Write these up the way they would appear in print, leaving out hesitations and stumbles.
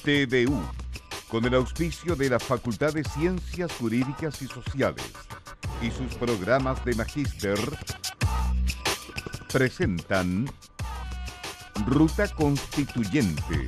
TVU, con el auspicio de la Facultad de Ciencias Jurídicas y Sociales y sus programas de magíster, presentan Ruta Constituyente.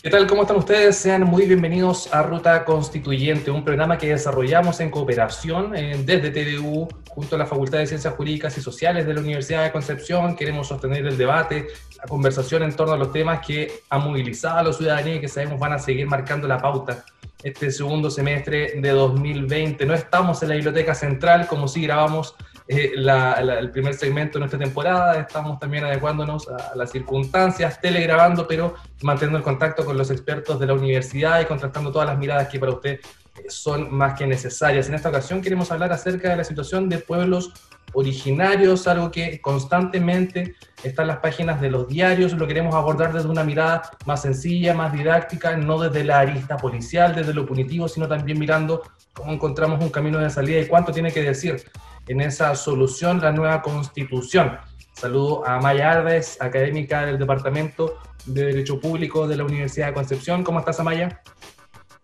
¿Qué tal? ¿Cómo están ustedes? Sean muy bienvenidos a Ruta Constituyente, un programa que desarrollamos en cooperación desde TVU junto a la Facultad de Ciencias Jurídicas y Sociales de la Universidad de Concepción. Queremos sostener el debate, la conversación en torno a los temas que han movilizado a la ciudadanía y que sabemos van a seguir marcando la pauta este segundo semestre de 2020. No estamos en la Biblioteca Central, como sí grabamos el primer segmento de nuestra temporada. Estamos también adecuándonos a las circunstancias, telegrabando, pero manteniendo el contacto con los expertos de la universidad y contrastando todas las miradas que para usted son más que necesarias. En esta ocasión queremos hablar acerca de la situación de pueblos originarios, algo que constantemente está en las páginas de los diarios. Lo queremos abordar desde una mirada más sencilla, más didáctica, no desde la arista policial, desde lo punitivo, sino también mirando cómo encontramos un camino de salida y cuánto tiene que decir en esa solución la nueva Constitución. Saludo a Amaya Ardes, académica del Departamento de Derecho Público de la Universidad de Concepción. ¿Cómo estás, Amaya?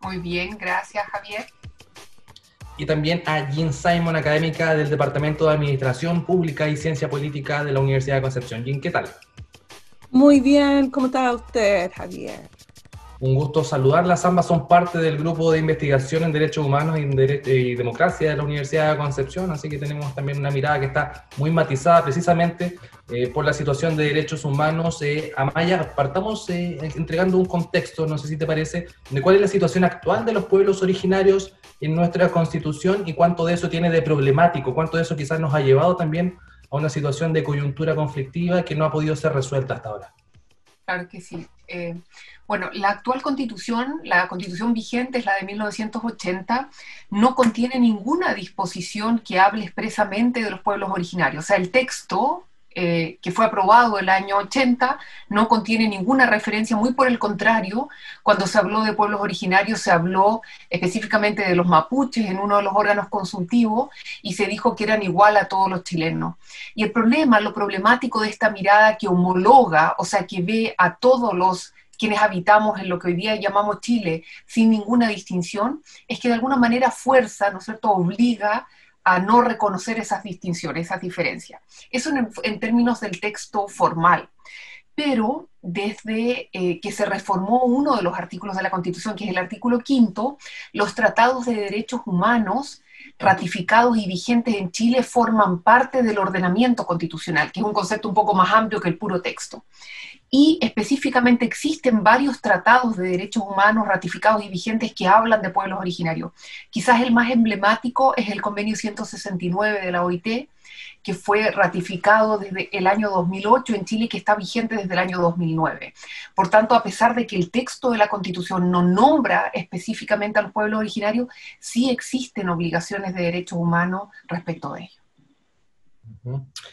Muy bien, gracias, Javier. Y también a Jean Simon, académica del Departamento de Administración Pública y Ciencia Política de la Universidad de Concepción. Jean, ¿qué tal? Muy bien, ¿cómo está usted, Javier? Un gusto saludarlas. Ambas son parte del grupo de investigación en derechos humanos y democracia de la Universidad de Concepción, así que tenemos también una mirada que está muy matizada precisamente por la situación de derechos humanos. Amaya, partamos entregando un contexto, no sé si te parece, de cuál es la situación actual de los pueblos originarios en nuestra Constitución y cuánto de eso tiene de problemático, cuánto de eso quizás nos ha llevado también a una situación de coyuntura conflictiva que no ha podido ser resuelta hasta ahora. Claro que sí. Bueno, la actual Constitución, la Constitución vigente es la de 1980, no contiene ninguna disposición que hable expresamente de los pueblos originarios. O sea, el texto que fue aprobado el año 80 no contiene ninguna referencia, muy por el contrario, cuando se habló de pueblos originarios se habló específicamente de los mapuches en uno de los órganos consultivos y se dijo que eran igual a todos los chilenos. Y el problema, lo problemático de esta mirada que homologa, o sea, que ve a todos los quienes habitamos en lo que hoy día llamamos Chile sin ninguna distinción, es que de alguna manera fuerza, ¿no es cierto?, obliga a no reconocer esas distinciones, esas diferencias. Eso en términos del texto formal. Pero desde que se reformó uno de los artículos de la Constitución, que es el artículo 5, los tratados de derechos humanos ratificados y vigentes en Chile forman parte del ordenamiento constitucional, que es un concepto un poco más amplio que el puro texto. Y específicamente existen varios tratados de derechos humanos ratificados y vigentes que hablan de pueblos originarios. Quizás el más emblemático es el Convenio 169 de la OIT, que fue ratificado desde el año 2008 en Chile y que está vigente desde el año 2009. Por tanto, a pesar de que el texto de la Constitución no nombra específicamente a los pueblos originarios, sí existen obligaciones de derechos humanos respecto de ellos.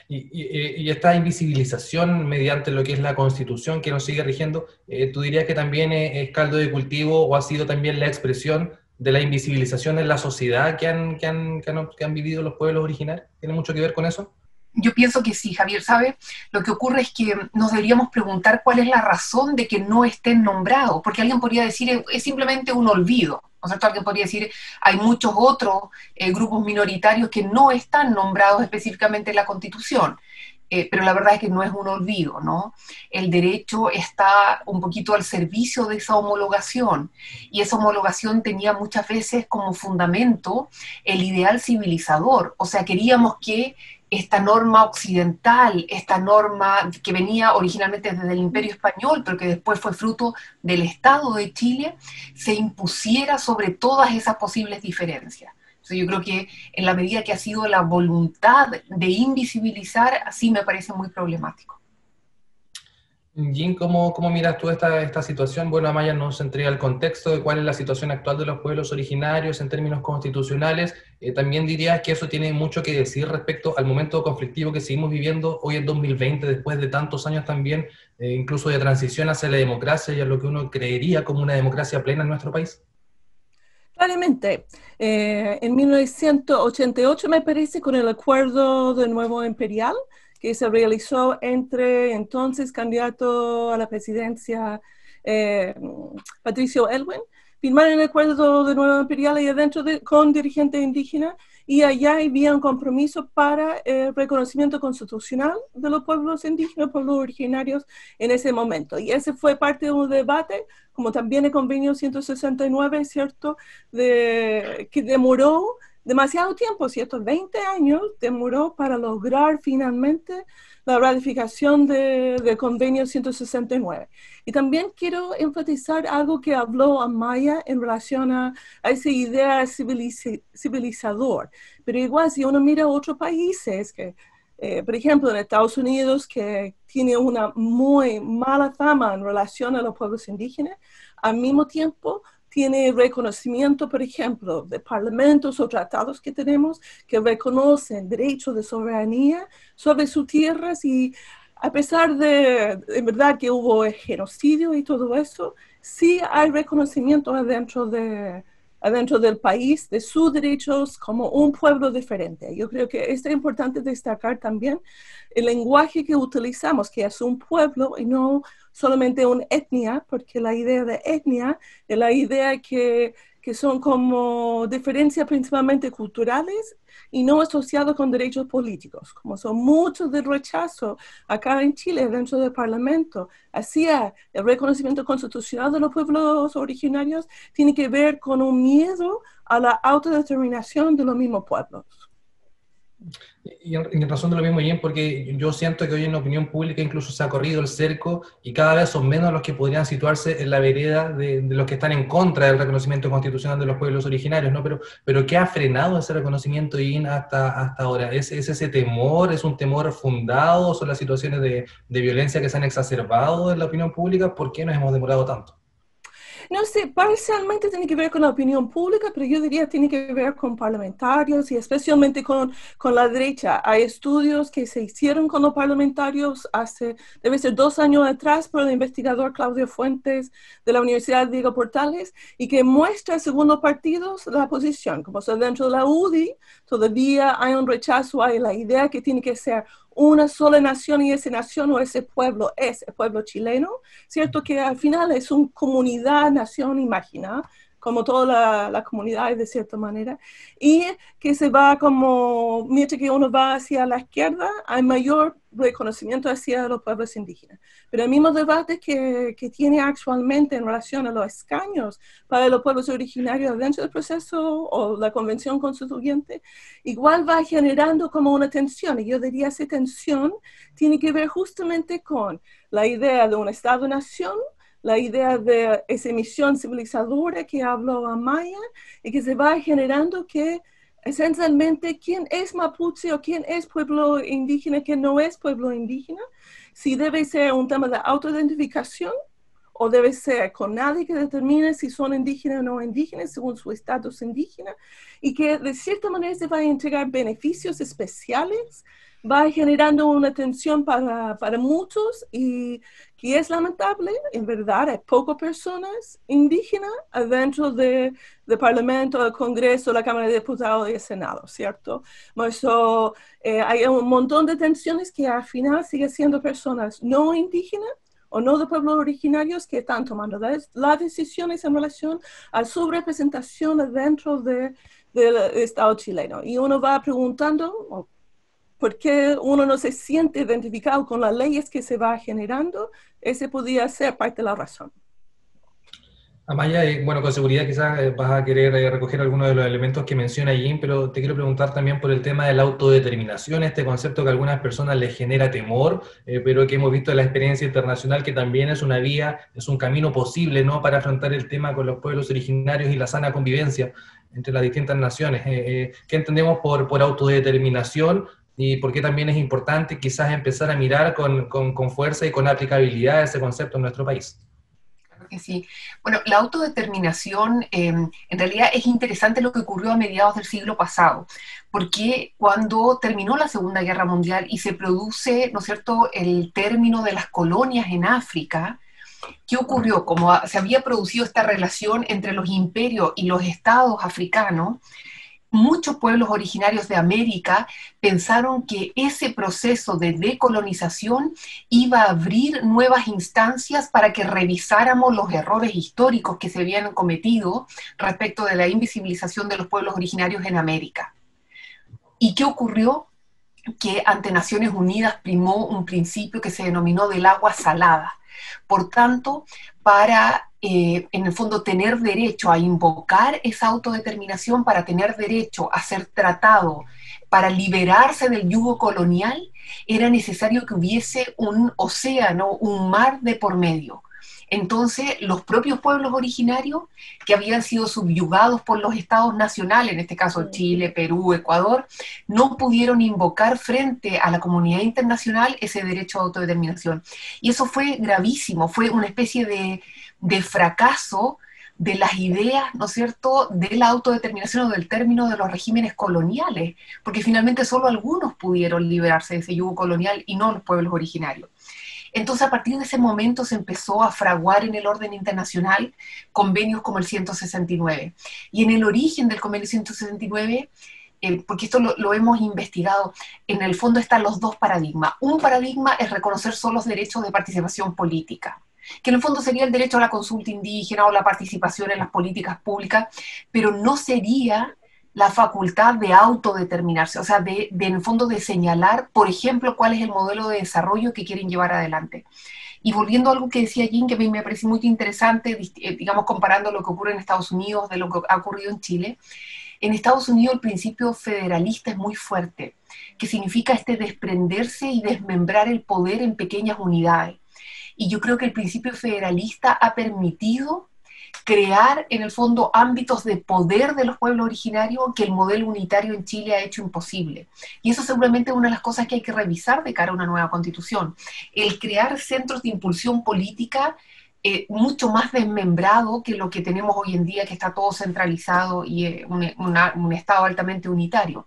Y esta invisibilización mediante lo que es la Constitución que nos sigue rigiendo, ¿tú dirías que también es caldo de cultivo o ha sido también la expresión de la invisibilización en la sociedad que han vivido los pueblos originarios? ¿Tiene mucho que ver con eso? Yo pienso que sí, Javier, ¿sabe? Lo que ocurre es que nos deberíamos preguntar cuál es la razón de que no estén nombrados, porque alguien podría decir, es simplemente un olvido, ¿no es cierto? Alguien podría decir, hay muchos otros grupos minoritarios que no están nombrados específicamente en la Constitución, pero la verdad es que no es un olvido, ¿no? El derecho está un poquito al servicio de esa homologación, y esa homologación tenía muchas veces como fundamento el ideal civilizador, o sea, queríamos que esta norma occidental, esta norma que venía originalmente desde el Imperio Español, pero que después fue fruto del Estado de Chile, se impusiera sobre todas esas posibles diferencias. Entonces yo creo que en la medida que ha sido la voluntad de invisibilizar, así me parece muy problemático. Jim, ¿cómo miras tú esta situación? Bueno, Amaya nos entrega el contexto de cuál es la situación actual de los pueblos originarios en términos constitucionales. También dirías que eso tiene mucho que decir respecto al momento conflictivo que seguimos viviendo hoy en 2020, después de tantos años también, incluso de transición hacia la democracia y a lo que uno creería como una democracia plena en nuestro país. Claramente, en 1988 me parece, con el acuerdo de Nuevo Imperial, que se realizó entre entonces candidato a la presidencia Patricio Aylwin. Firmaron el acuerdo de Nueva Imperial y adentro con dirigentes indígenas, y allá había un compromiso para el reconocimiento constitucional de los pueblos indígenas, pueblos originarios en ese momento. Y ese fue parte de un debate, como también el convenio 169, ¿cierto?, que demoró demasiado tiempo, ¿cierto? 20 años demoró para lograr finalmente la ratificación del convenio 169. Y también quiero enfatizar algo que habló Amaya en relación a esa idea civilizador. Pero igual, si uno mira otros países, que, por ejemplo, en Estados Unidos, que tiene una muy mala fama en relación a los pueblos indígenas, al mismo tiempo tiene reconocimiento, por ejemplo, de parlamentos o tratados que tenemos que reconocen derecho de soberanía sobre sus tierras, y a pesar de, en verdad, que hubo genocidio y todo eso, sí hay reconocimiento adentro del país de sus derechos como un pueblo diferente. Yo creo que es importante destacar también el lenguaje que utilizamos, que es un pueblo y no solamente una etnia, porque la idea de etnia es la idea que son como diferencias principalmente culturales y no asociadas con derechos políticos, como son muchos del rechazo acá en Chile dentro del Parlamento hacia el reconocimiento constitucional de los pueblos originarios, tiene que ver con un miedo a la autodeterminación de los mismos pueblos. Y en razón de lo mismo, Jen, porque yo siento que hoy en la opinión pública incluso se ha corrido el cerco y cada vez son menos los que podrían situarse en la vereda de los que están en contra del reconocimiento constitucional de los pueblos originarios, ¿no? Pero ¿qué ha frenado ese reconocimiento, Jen, hasta ahora? ¿Es ese temor? ¿Es un temor fundado? ¿Son las situaciones de violencia que se han exacerbado en la opinión pública? ¿Por qué nos hemos demorado tanto? No sé, parcialmente tiene que ver con la opinión pública, pero yo diría que tiene que ver con parlamentarios y especialmente con la derecha. Hay estudios que se hicieron con los parlamentarios debe ser 2 años atrás, por el investigador Claudio Fuentes de la Universidad Diego Portales, y que muestra, según los partidos, la posición. Como sea, dentro de la UDI todavía hay un rechazo, hay la idea que tiene que ser una sola nación, y esa nación o ese pueblo es el pueblo chileno, ¿cierto? Que al final es una comunidad, nación imaginada, como todas las comunidades de cierta manera, y que se va como, mientras que uno va hacia la izquierda, hay mayor reconocimiento hacia los pueblos indígenas. Pero el mismo debate que tiene actualmente en relación a los escaños para los pueblos originarios dentro del proceso o la convención constituyente, igual va generando como una tensión, y yo diría esa tensión tiene que ver justamente con la idea de un Estado-nación, la idea de esa misión civilizadora que habló Amaya, y que se va generando que esencialmente quién es mapuche o quién es pueblo indígena, quién no es pueblo indígena, si debe ser un tema de autoidentificación o debe ser con nadie que determine si son indígenas o no indígenas según su estatus indígena, y que de cierta manera se va a entregar beneficios especiales, va generando una tensión para muchos, y que es lamentable. En verdad hay pocas personas indígenas adentro del Parlamento, del Congreso, la Cámara de Diputados y el Senado, ¿cierto? Por eso hay un montón de tensiones que al final siguen siendo personas no indígenas o no de pueblos originarios que están tomando las decisiones en relación a su representación dentro del Estado chileno. Y uno va preguntando, ¿por qué uno no se siente identificado con las leyes que se va generando? Ese podría ser parte de la razón. Amaya, bueno, con seguridad quizás vas a querer recoger algunos de los elementos que menciona Jen, pero te quiero preguntar también por el tema de la autodeterminación, este concepto que a algunas personas les genera temor, pero que hemos visto en la experiencia internacional que también es una vía, es un camino posible, ¿no?, para afrontar el tema con los pueblos originarios y la sana convivencia entre las distintas naciones. ¿Qué entendemos por autodeterminación? Y por qué también es importante quizás empezar a mirar con fuerza y con aplicabilidad ese concepto en nuestro país. Claro que sí. Bueno, la autodeterminación, en realidad es interesante lo que ocurrió a mediados del siglo pasado, porque cuando terminó la Segunda Guerra Mundial y se produce, ¿no es cierto?, el término de las colonias en África, ¿qué ocurrió? Como se había producido esta relación entre los imperios y los estados africanos, muchos pueblos originarios de América pensaron que ese proceso de decolonización iba a abrir nuevas instancias para que revisáramos los errores históricos que se habían cometido respecto de la invisibilización de los pueblos originarios en América. ¿Y qué ocurrió? Que ante Naciones Unidas primó un principio que se denominó del agua salada. Por tanto, para, en el fondo, tener derecho a invocar esa autodeterminación, para tener derecho a ser tratado, para liberarse del yugo colonial, era necesario que hubiese un océano, un mar de por medio. Entonces, los propios pueblos originarios que habían sido subyugados por los estados nacionales, en este caso Chile, Perú, Ecuador, no pudieron invocar frente a la comunidad internacional ese derecho a autodeterminación. Y eso fue gravísimo, fue una especie de fracaso de las ideas, ¿no es cierto?, de la autodeterminación o del término de los regímenes coloniales, porque finalmente solo algunos pudieron liberarse de ese yugo colonial y no los pueblos originarios. Entonces, a partir de ese momento se empezó a fraguar en el orden internacional convenios como el 169. Y en el origen del convenio 169, porque esto lo hemos investigado, en el fondo están los dos paradigmas. Un paradigma es reconocer solo los derechos de participación política, que en el fondo sería el derecho a la consulta indígena o la participación en las políticas públicas, pero no sería la facultad de autodeterminarse, o sea, en el fondo de señalar, por ejemplo, cuál es el modelo de desarrollo que quieren llevar adelante. Y volviendo a algo que decía Jean, que a mí me parece muy interesante, digamos, comparando lo que ocurre en Estados Unidos de lo que ha ocurrido en Chile, en Estados Unidos el principio federalista es muy fuerte, que significa desprenderse y desmembrar el poder en pequeñas unidades. Y yo creo que el principio federalista ha permitido crear, en el fondo, ámbitos de poder de los pueblos originarios que el modelo unitario en Chile ha hecho imposible. Y eso seguramente es una de las cosas que hay que revisar de cara a una nueva constitución. El crear centros de impulsión política mucho más desmembrado que lo que tenemos hoy en día, que está todo centralizado y un Estado altamente unitario.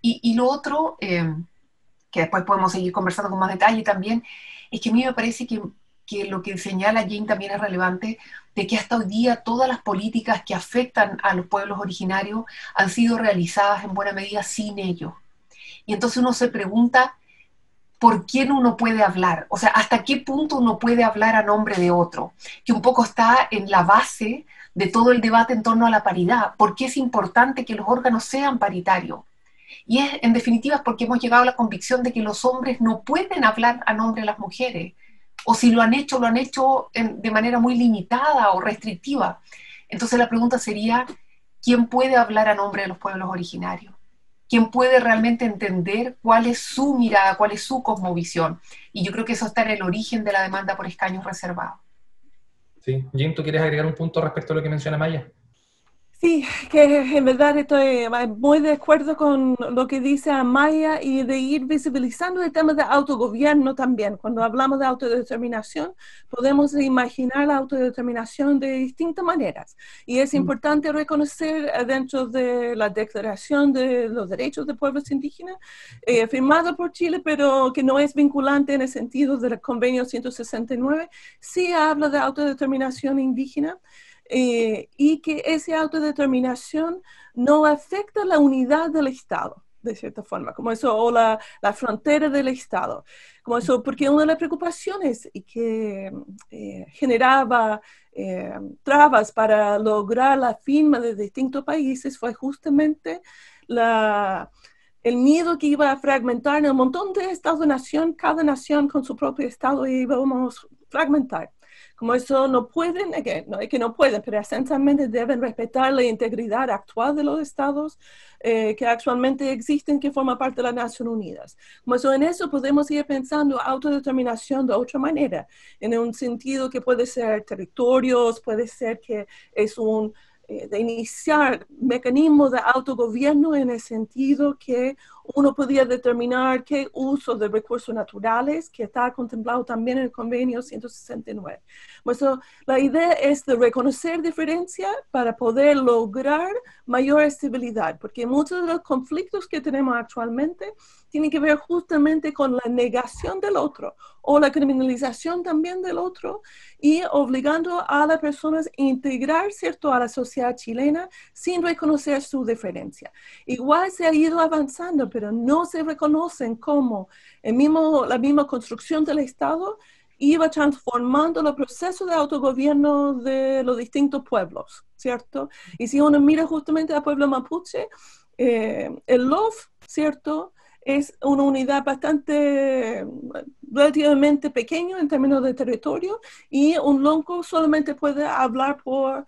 Y lo otro, que después podemos seguir conversando con más detalle también, es que a mí me parece que lo que señala Jane también es relevante, de que hasta hoy día todas las políticas que afectan a los pueblos originarios han sido realizadas en buena medida sin ellos. Y entonces uno se pregunta, ¿por quién uno puede hablar? O sea, ¿hasta qué punto uno puede hablar a nombre de otro? Que un poco está en la base de todo el debate en torno a la paridad. ¿Por qué es importante que los órganos sean paritarios? Y es, en definitiva, porque hemos llegado a la convicción de que los hombres no pueden hablar a nombre de las mujeres, o si lo han hecho de manera muy limitada o restrictiva. Entonces la pregunta sería, ¿quién puede hablar a nombre de los pueblos originarios? ¿Quién puede realmente entender cuál es su mirada, cuál es su cosmovisión? Y yo creo que eso está en el origen de la demanda por escaños reservados. Sí, Jim, ¿tú quieres agregar un punto respecto a lo que menciona Maya? Sí, que en verdad estoy muy de acuerdo con lo que dice Amaya y de ir visibilizando el tema de autogobierno también. Cuando hablamos de autodeterminación, podemos imaginar la autodeterminación de distintas maneras. Y es importante reconocer dentro de la Declaración de los Derechos de Pueblos Indígenas, firmada por Chile, pero que no es vinculante en el sentido del Convenio 169, sí habla de autodeterminación indígena. Y que esa autodeterminación no afecta la unidad del Estado, de cierta forma, como eso, o la frontera del Estado, como eso, porque una de las preocupaciones que generaba trabas para lograr la firma de distintos países fue justamente el miedo que iba a fragmentar en un montón de estados-nación, cada nación con su propio Estado, y íbamos a fragmentar. Como eso no pueden, no es que no pueden, pero esencialmente deben respetar la integridad actual de los estados que actualmente existen, que forman parte de las Naciones Unidas. Como eso, en eso podemos ir pensando autodeterminación de otra manera, en un sentido que puede ser territorios, puede ser que es de iniciar mecanismos de autogobierno en el sentido que uno podía determinar qué uso de recursos naturales, que está contemplado también en el convenio 169. Pues, la idea es de reconocer diferencia para poder lograr mayor estabilidad, porque muchos de los conflictos que tenemos actualmente tiene que ver justamente con la negación del otro o la criminalización también del otro y obligando a las personas a integrar, ¿cierto?, a la sociedad chilena sin reconocer su diferencia. Igual se ha ido avanzando, pero no se reconocen como la misma construcción del Estado iba transformando los procesos de autogobierno de los distintos pueblos, ¿cierto? Y si uno mira justamente al pueblo mapuche, el LOF, ¿cierto?, es una unidad relativamente pequeño en términos de territorio, y un lonco solamente puede hablar por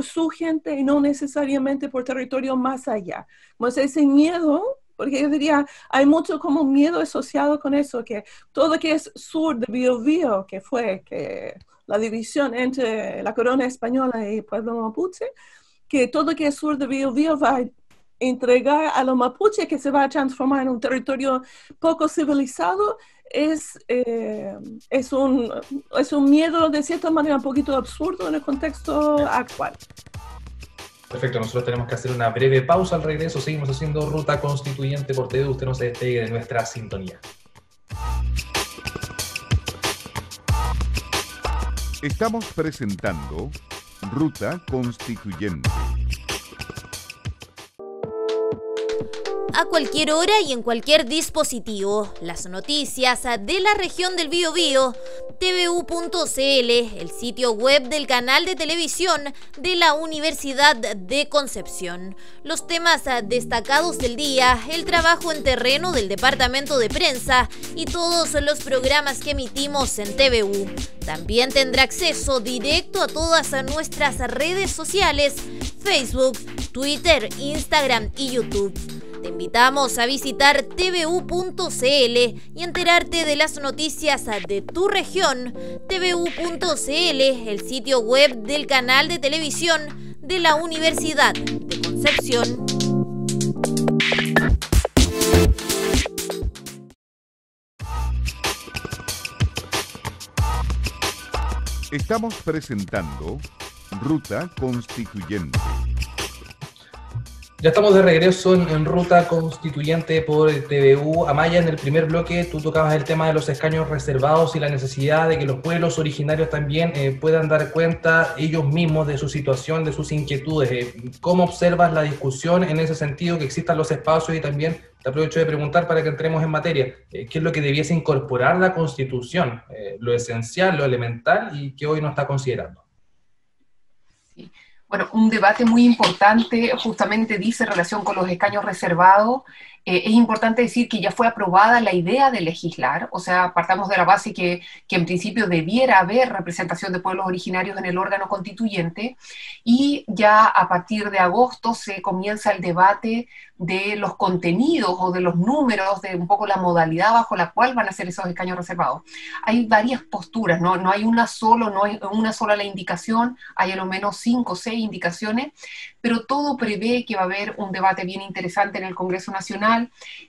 su gente y no necesariamente por territorio más allá. Entonces ese miedo, porque yo diría, hay mucho como miedo asociado con eso, que todo lo que es sur de Biobío, que fue que la división entre la corona española y el pueblo mapuche, que todo lo que es sur de Biobío va a entregar a los mapuches, que se va a transformar en un territorio poco civilizado, es un miedo de cierta manera un poquito absurdo en el contexto actual. Perfecto, nosotros tenemos que hacer una breve pausa. Al regreso seguimos haciendo Ruta Constituyente por TV. Usted no se despegue de nuestra sintonía. Estamos presentando Ruta Constituyente. A cualquier hora y en cualquier dispositivo, las noticias de la región del Biobío, tvu.cl, el sitio web del canal de televisión de la Universidad de Concepción. Los temas destacados del día, el trabajo en terreno del departamento de prensa y todos los programas que emitimos en TVU. También tendrá acceso directo a todas nuestras redes sociales, Facebook, Twitter, Instagram y YouTube. Te invitamos a visitar tvu.cl y enterarte de las noticias de tu región. tvu.cl, el sitio web del canal de televisión de la Universidad de Concepción. Estamos presentando Ruta Constituyente. Ya estamos de regreso en Ruta Constituyente por TVU. Amaya, en el primer bloque tú tocabas el tema de los escaños reservados y la necesidad de que los pueblos originarios también puedan dar cuenta ellos mismos de su situación, de sus inquietudes. ¿Cómo observas la discusión en ese sentido, que existan los espacios? Y también te aprovecho de preguntar para que entremos en materia. ¿Qué es lo que debiese incorporar la Constitución? Lo esencial, lo elemental, y que hoy no está considerando. Sí. Bueno, un debate muy importante justamente dice en relación con los escaños reservados. Es importante decir que ya fue aprobada la idea de legislar, o sea, partamos de la base que en principio debiera haber representación de pueblos originarios en el órgano constituyente, y ya a partir de agosto se comienza el debate de los contenidos o de los números, de un poco la modalidad bajo la cual van a ser esos escaños reservados. Hay varias posturas, no hay una sola, no es una sola la indicación, hay a lo menos 5 o 6 indicaciones, pero todo prevé que va a haber un debate bien interesante en el Congreso Nacional,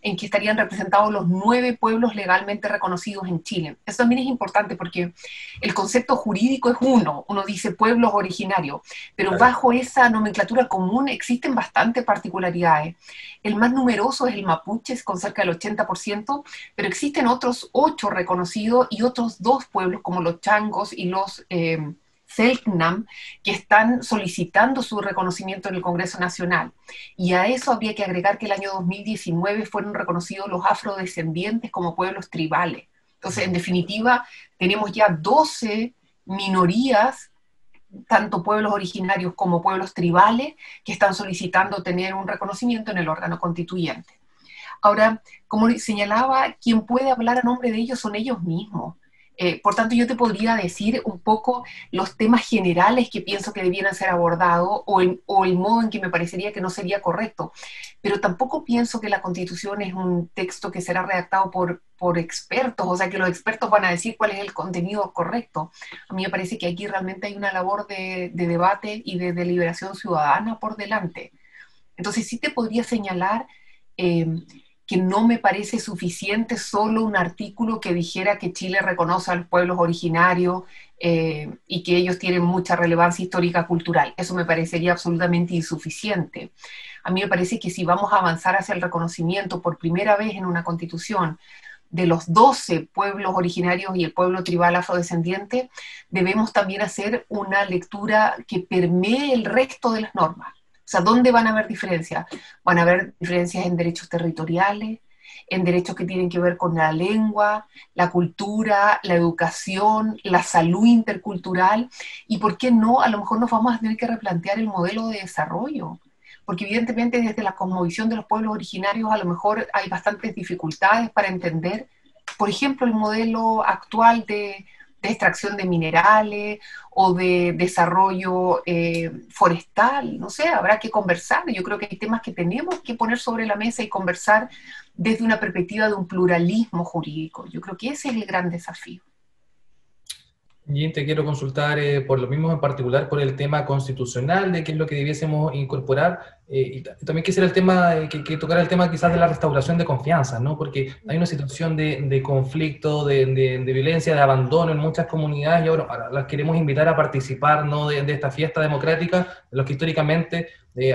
en que estarían representados los 9 pueblos legalmente reconocidos en Chile. Eso también es importante porque el concepto jurídico es uno dice pueblos originarios, pero bajo esa nomenclatura común existen bastantes particularidades. El más numeroso es el mapuche, con cerca del 80%, pero existen otros 8 reconocidos y otros 2 pueblos como los changos y los Selknam, que están solicitando su reconocimiento en el Congreso Nacional. Y a eso habría que agregar que el año 2019 fueron reconocidos los afrodescendientes como pueblos tribales. Entonces, en definitiva, tenemos ya 12 minorías, tanto pueblos originarios como pueblos tribales, que están solicitando tener un reconocimiento en el órgano constituyente. Ahora, como señalaba, quien puede hablar a nombre de ellos son ellos mismos. Por tanto, yo te podría decir un poco los temas generales que pienso que debieran ser abordados o el modo en que me parecería que no sería correcto. Pero tampoco pienso que la Constitución es un texto que será redactado por expertos, o sea, que los expertos van a decir cuál es el contenido correcto. A mí me parece que aquí realmente hay una labor de debate y de deliberación ciudadana por delante. Entonces, sí te podría señalar que no me parece suficiente solo un artículo que dijera que Chile reconoce a los pueblos originarios y que ellos tienen mucha relevancia histórica cultural. Eso me parecería absolutamente insuficiente. A mí me parece que si vamos a avanzar hacia el reconocimiento por primera vez en una constitución de los 12 pueblos originarios y el pueblo tribal afrodescendiente, debemos también hacer una lectura que permee el resto de las normas. O sea, ¿dónde van a haber diferencias? Van a haber diferencias en derechos territoriales, en derechos que tienen que ver con la lengua, la cultura, la educación, la salud intercultural, y ¿por qué no? A lo mejor nos vamos a tener que replantear el modelo de desarrollo, porque evidentemente desde la cosmovisión de los pueblos originarios a lo mejor hay bastantes dificultades para entender, por ejemplo, el modelo actual de extracción de minerales o de desarrollo forestal, no sé, habrá que conversar. Yo creo que hay temas que tenemos que poner sobre la mesa y conversar desde una perspectiva de un pluralismo jurídico. Yo creo que ese es el gran desafío. Y te quiero consultar por lo mismo, en particular por el tema constitucional, de qué es lo que debiésemos incorporar, y también quisiera el tema, que tocara el tema quizás de la restauración de confianza, ¿no? Porque hay una situación de conflicto, de violencia, de abandono en muchas comunidades, y ahora las queremos invitar a participar, ¿no? de esta fiesta democrática, de los que históricamente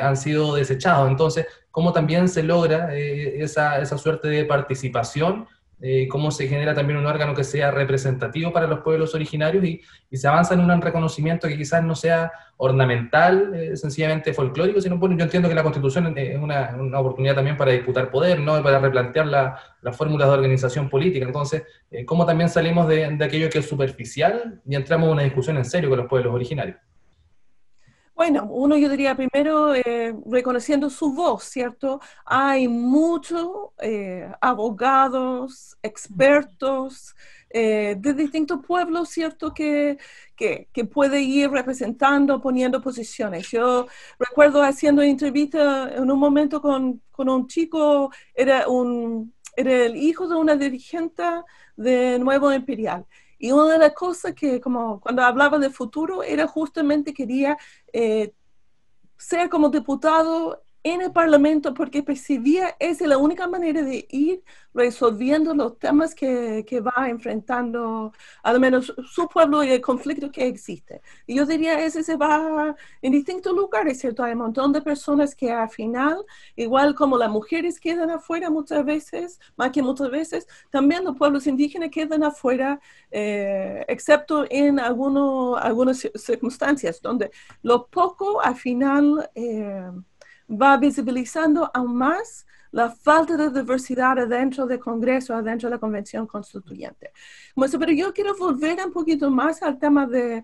han sido desechados. Entonces, ¿cómo también se logra esa suerte de participación? Cómo se genera también un órgano que sea representativo para los pueblos originarios y se avanza en un reconocimiento que quizás no sea ornamental, sencillamente folclórico, sino bueno, yo entiendo que la Constitución es una oportunidad también para disputar poder, ¿no? Para replantear las fórmulas de organización política. Entonces, ¿cómo también salimos de aquello que es superficial y entramos en una discusión en serio con los pueblos originarios? Bueno, uno yo diría primero reconociendo su voz, ¿cierto? Hay muchos abogados, expertos de distintos pueblos, ¿cierto? Que puede ir representando, poniendo posiciones. Yo recuerdo haciendo entrevista en un momento con un chico, era el hijo de una dirigente de Nuevo Imperial. Y una de las cosas que, como cuando hablaba de futuro, era justamente quería ser como diputado en el Parlamento porque percibía esa es la única manera de ir resolviendo los temas que va enfrentando, al menos su pueblo y el conflicto que existe. Y yo diría, ese se va en distintos lugares, ¿cierto? Hay un montón de personas que al final, igual como las mujeres quedan afuera muchas veces, más que muchas veces, también los pueblos indígenas quedan afuera, excepto en algunas circunstancias, donde lo poco al final va visibilizando aún más la falta de diversidad adentro del Congreso, adentro de la Convención Constituyente. Pero yo quiero volver un poquito más al tema de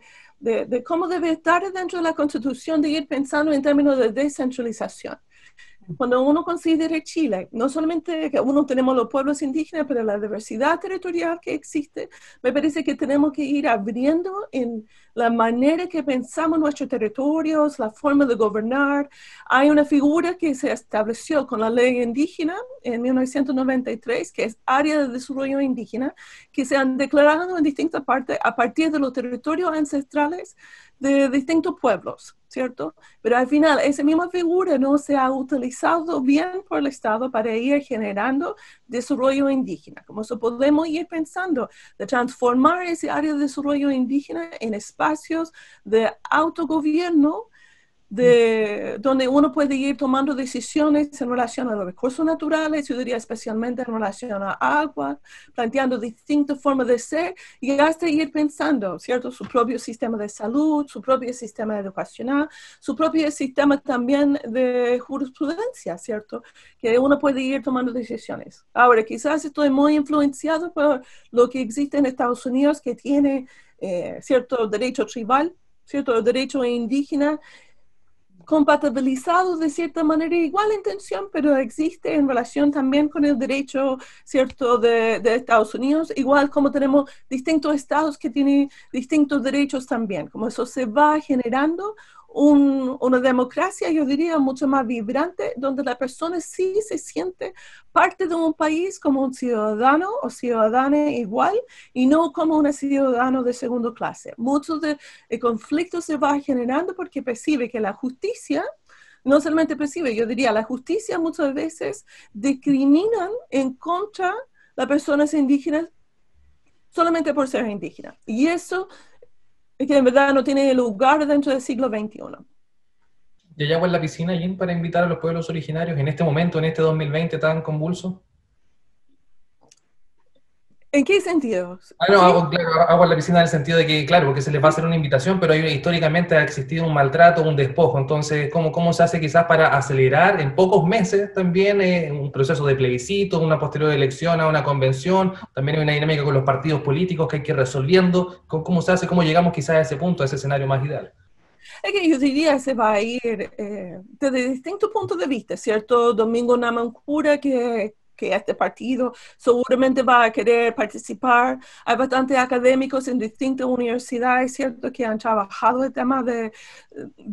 cómo debe estar dentro de la Constitución, de ir pensando en términos de descentralización. Cuando uno considera Chile, no solamente que uno tenemos los pueblos indígenas, pero la diversidad territorial que existe, me parece que tenemos que ir abriendo en la manera que pensamos nuestros territorios, la forma de gobernar. Hay una figura que se estableció con la ley indígena en 1993, que es Área de Desarrollo Indígena, que se han declarado en distintas partes a partir de los territorios ancestrales de distintos pueblos, ¿cierto? Pero al final esa misma figura no se ha utilizado bien por el Estado para ir generando desarrollo indígena. Como eso podemos ir pensando de transformar ese área de desarrollo indígena en espacios de autogobierno donde uno puede ir tomando decisiones en relación a los recursos naturales, yo diría especialmente en relación a agua, planteando distintas formas de ser y hasta ir pensando, ¿cierto? Su propio sistema de salud, su propio sistema educacional, su propio sistema también de jurisprudencia, ¿cierto? Que uno puede ir tomando decisiones. Ahora, quizás estoy muy influenciado por lo que existe en Estados Unidos, que tiene cierto derecho tribal, cierto derecho indígena, compatibilizados de cierta manera, igual intención, pero existe en relación también con el derecho, ¿cierto?, de Estados Unidos, igual como tenemos distintos estados que tienen distintos derechos también, como eso se va generando una democracia, yo diría, mucho más vibrante, donde la persona sí se siente parte de un país como un ciudadano o ciudadana igual y no como un ciudadano de segunda clase. Muchos de conflictos se va generando porque percibe que la justicia no solamente percibe, yo diría, la justicia muchas veces discriminan en contra de las personas indígenas solamente por ser indígenas. Y eso es que en verdad no tiene lugar dentro del siglo XXI. ¿Y hay agua en la piscina, Jim, para invitar a los pueblos originarios en este momento, en este 2020 tan convulso? ¿En qué sentido? No, ¿Sí? claro, agua en la piscina en el sentido de que, claro, porque se les va a hacer una invitación, pero históricamente ha existido un maltrato, un despojo. Entonces, ¿cómo se hace quizás para acelerar en pocos meses también un proceso de plebiscito, una posterior elección a una convención? También hay una dinámica con los partidos políticos que hay que ir resolviendo. ¿Cómo se hace? ¿Cómo llegamos quizás a ese punto, a ese escenario más ideal? Es que yo diría se va a ir desde distintos puntos de vista, ¿cierto? Domingo Namancura, que este partido seguramente va a querer participar. Hay bastantes académicos en distintas universidades, ¿cierto?, que han trabajado el tema de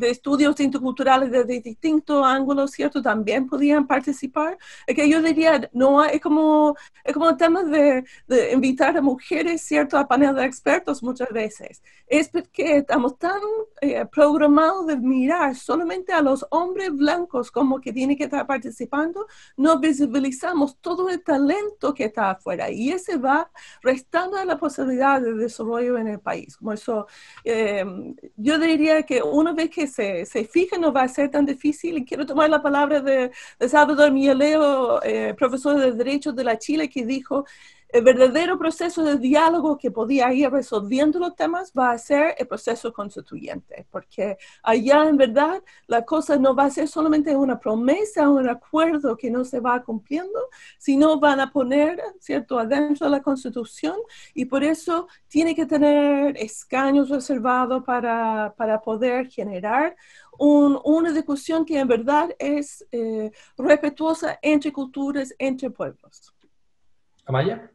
estudios interculturales desde distintos ángulos, ¿cierto?, también podían participar. Es que yo diría, no, es como el tema de invitar a mujeres, ¿cierto?, a panel de expertos muchas veces. Es porque estamos tan programados de mirar solamente a los hombres blancos como que tienen que estar participando, no visibilizamos todo el talento que está afuera y ese va restando la posibilidad de desarrollo en el país. Como eso, yo diría que una vez que se fije no va a ser tan difícil, y quiero tomar la palabra de Salvador Mieleo, profesor de Derecho de la Chile, que dijo: el verdadero proceso de diálogo que podía ir resolviendo los temas va a ser el proceso constituyente, porque allá en verdad la cosa no va a ser solamente una promesa, un acuerdo que no se va cumpliendo, sino van a poner, ¿cierto?, adentro de la Constitución, y por eso tiene que tener escaños reservados para poder generar una discusión que en verdad es respetuosa entre culturas, entre pueblos. ¿Amaya?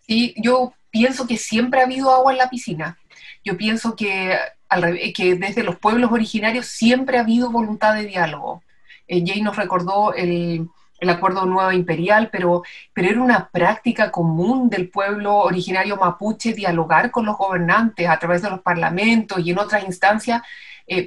Sí, yo pienso que siempre ha habido agua en la piscina. Yo pienso que desde los pueblos originarios siempre ha habido voluntad de diálogo. Jay nos recordó el Acuerdo Nuevo Imperial, pero era una práctica común del pueblo originario mapuche dialogar con los gobernantes a través de los parlamentos y en otras instancias.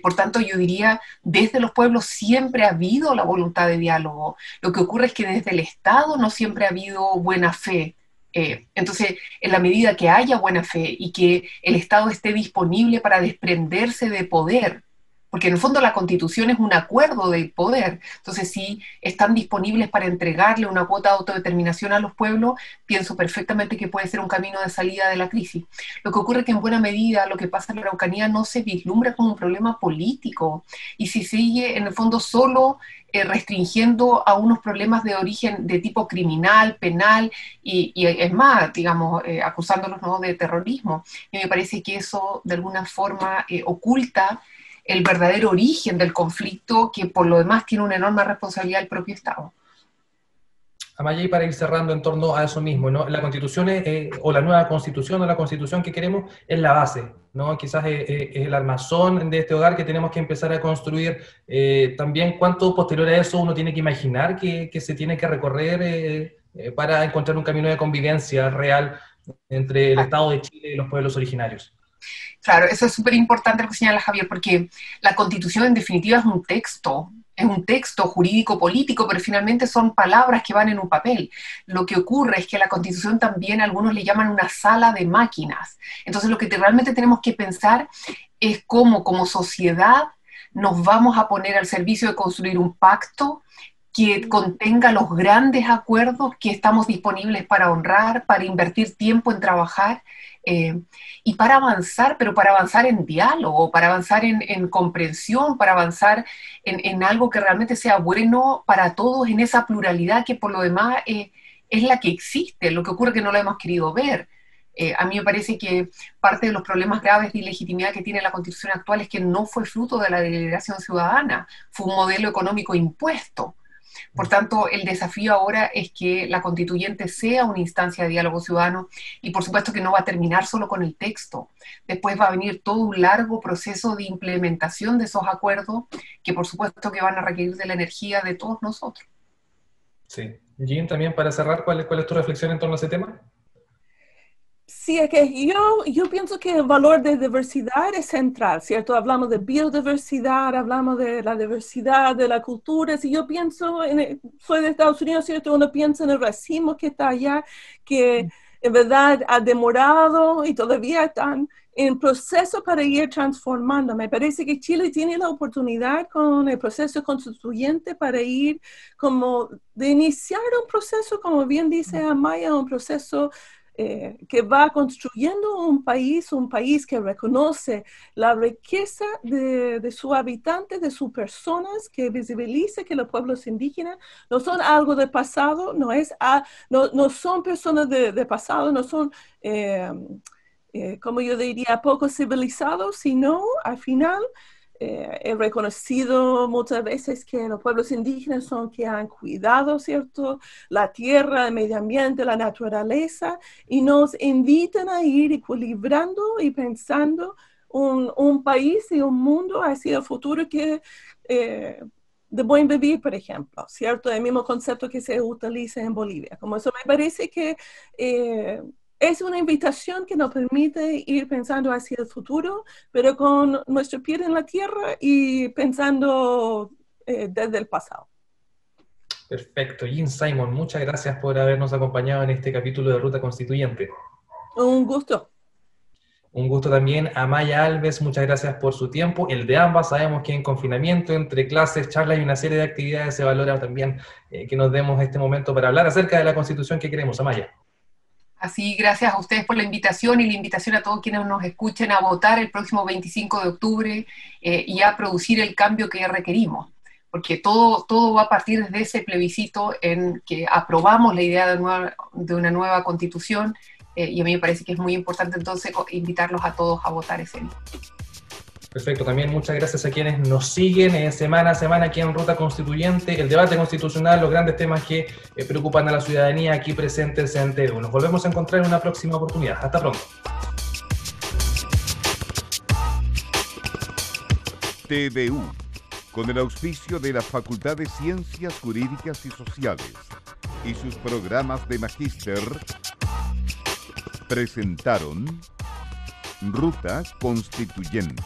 Por tanto, yo diría, desde los pueblos siempre ha habido la voluntad de diálogo. Lo que ocurre es que desde el Estado no siempre ha habido buena fe. Entonces, en la medida que haya buena fe y que el Estado esté disponible para desprenderse de poder, porque en el fondo la Constitución es un acuerdo de poder, entonces si están disponibles para entregarle una cuota de autodeterminación a los pueblos, pienso perfectamente que puede ser un camino de salida de la crisis. Lo que ocurre es que en buena medida lo que pasa en la Araucanía no se vislumbra como un problema político, y si sigue en el fondo solo restringiendo a unos problemas de origen de tipo criminal, penal, y es más, digamos, acusándolos, ¿no?, de terrorismo. Y me parece que eso de alguna forma oculta el verdadero origen del conflicto, que por lo demás tiene una enorme responsabilidad del propio Estado. Amaya, y para ir cerrando en torno a eso mismo, ¿no? La Constitución o la nueva Constitución o la Constitución que queremos es la base, ¿no? Quizás es el armazón de este hogar que tenemos que empezar a construir. También, ¿cuánto posterior a eso uno tiene que imaginar que se tiene que recorrer para encontrar un camino de convivencia real entre el Estado de Chile y los pueblos originarios? Claro, eso es súper importante lo que señala Javier, porque la Constitución en definitiva es un texto jurídico-político, pero finalmente son palabras que van en un papel. Lo que ocurre es que la Constitución también algunos le llaman una sala de máquinas. Entonces lo que realmente tenemos que pensar es cómo como sociedad nos vamos a poner al servicio de construir un pacto que contenga los grandes acuerdos que estamos disponibles para honrar, para invertir tiempo en trabajar, y para avanzar, pero para avanzar en diálogo, para avanzar en comprensión, para avanzar en algo que realmente sea bueno para todos, en esa pluralidad que por lo demás es la que existe. Lo que ocurre es que no la hemos querido ver. A mí me parece que parte de los problemas graves de ilegitimidad que tiene la Constitución actual es que no fue fruto de la deliberación ciudadana, fue un modelo económico impuesto. Por tanto, el desafío ahora es que la constituyente sea una instancia de diálogo ciudadano, y por supuesto que no va a terminar solo con el texto. Después va a venir todo un largo proceso de implementación de esos acuerdos que por supuesto que van a requerir de la energía de todos nosotros. Sí. Jim, también para cerrar, ¿cuál es tu reflexión en torno a ese tema? Sí, es que yo pienso que el valor de diversidad es central, ¿cierto? Hablamos de biodiversidad, hablamos de la diversidad de la cultura. Si yo pienso, soy de Estados Unidos, ¿cierto? Uno piensa en el racismo que está allá, que en verdad ha demorado y todavía están en proceso para ir transformando. Me parece que Chile tiene la oportunidad con el proceso constituyente para ir como de iniciar un proceso, como bien dice Amaya, un proceso que va construyendo un país que reconoce la riqueza de sus habitantes, de sus personas, que visibilice que los pueblos indígenas no son algo del pasado, no son personas de pasado, no son, como yo diría, poco civilizados, sino al final he reconocido muchas veces que los pueblos indígenas son que han cuidado, ¿cierto?, la tierra, el medio ambiente, la naturaleza, y nos invitan a ir equilibrando y pensando un país y un mundo hacia el futuro que de buen vivir, por ejemplo, ¿cierto? El mismo concepto que se utiliza en Bolivia. Como eso me parece que es una invitación que nos permite ir pensando hacia el futuro, pero con nuestro pie en la tierra y pensando desde el pasado. Perfecto. Jean Simon, muchas gracias por habernos acompañado en este capítulo de Ruta Constituyente. Un gusto. Un gusto también a Maya Alves, muchas gracias por su tiempo. El de ambas, sabemos que en confinamiento, entre clases, charlas y una serie de actividades, se valora también que nos demos este momento para hablar acerca de la Constitución que queremos. Amaya. Así, gracias a ustedes por la invitación y la invitación a todos quienes nos escuchen a votar el próximo 25 de octubre y a producir el cambio que requerimos, porque todo va a partir desde ese plebiscito en que aprobamos la idea de una nueva constitución y a mí me parece que es muy importante entonces invitarlos a todos a votar ese día. Perfecto, también muchas gracias a quienes nos siguen semana a semana aquí en Ruta Constituyente, el debate constitucional, los grandes temas que preocupan a la ciudadanía aquí presentes en TVU. Nos volvemos a encontrar en una próxima oportunidad. Hasta pronto. TVU, con el auspicio de la Facultad de Ciencias Jurídicas y Sociales y sus programas de magíster, presentaron Ruta Constituyente.